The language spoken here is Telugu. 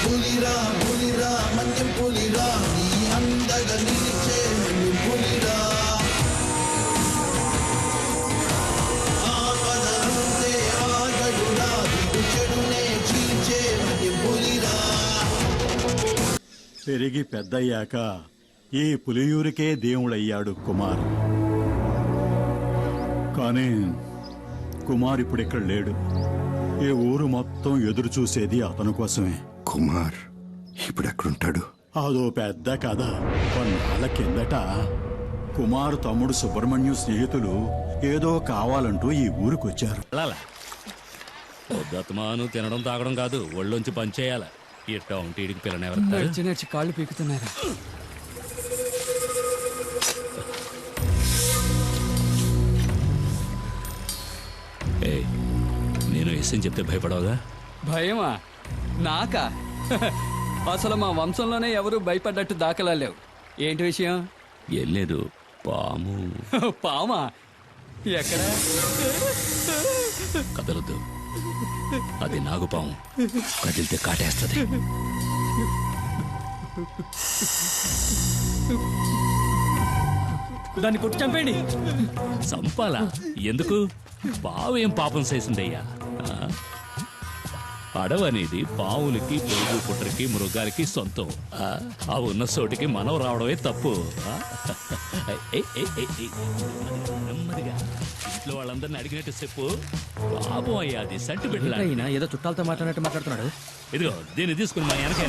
పులిరా పులిరా మన్యం పులిరా నీ అందగా నిలిచే పులిరా ఆపదలుంటే ఆగడురా చెడునే చీల్చే మన్యం పులిరా. పెరిగి పెద్దయ్యాక ఈ పులియూరికే దేవుడయ్యాడు కుమార్. కానీ కుమార్ ఇప్పుడిక్కడ లేడు. ఈ ఊరు మొత్తం ఎదురు చూసేది అతని కోసమే. కుమార్ ఇప్పుడు ఎక్కడుంటాడు? అదో పెద్ద కథ. కొన్నాళ్ళ కిందట కుమార్ తమ్ముడు సుబ్రహ్మణ్యం స్నేహితులు ఏదో కావాలంటూ ఈ ఊరికొచ్చారు. పొద్దుమాను తినడం తాగడం కాదు, ఒళ్ళొంచి పనిచేయాల. ఇట్ట ఉంటే ఇడికి పిల్లనెవరు నచ్చి కాళ్ళు పీకుతున్నారు. నేను ఎస్ఎన్ చెప్తే భయపడవుగా? భయమా? నాకా? అసలు మా వంశంలోనే ఎవరు భయపడ్డట్టు దాఖలా లేవు. ఏంటి విషయం? ఏం లేదు, పాము. పామా? ఎక్కడ? కదలొద్దు, అది నాగుపాము. కదిలితే కాటేస్తుంది. దాన్ని కొట్టి చంపేయండి. చంపాలా? ఎందుకు? పావేం పాపం చేసిందయ్యా? అడవనేది పావులకి, పొరుగు పుట్రకి, మృగాలకి సొంతం. ఆ ఉన్న చోటికి మనం రావడమే తప్పు. నెమ్మదిగా ఇంట్లో వాళ్ళందరినీ అడిగినట్టు చెప్పు. పాపం అయ్యా, అది సంటి బిడ్డ. ఏదో చుట్టాలతో మాట్లాడినట్టు మాట్లాడుతున్నాడు. ఇదిగో దీన్ని తీసుకుని మా వెనకైనా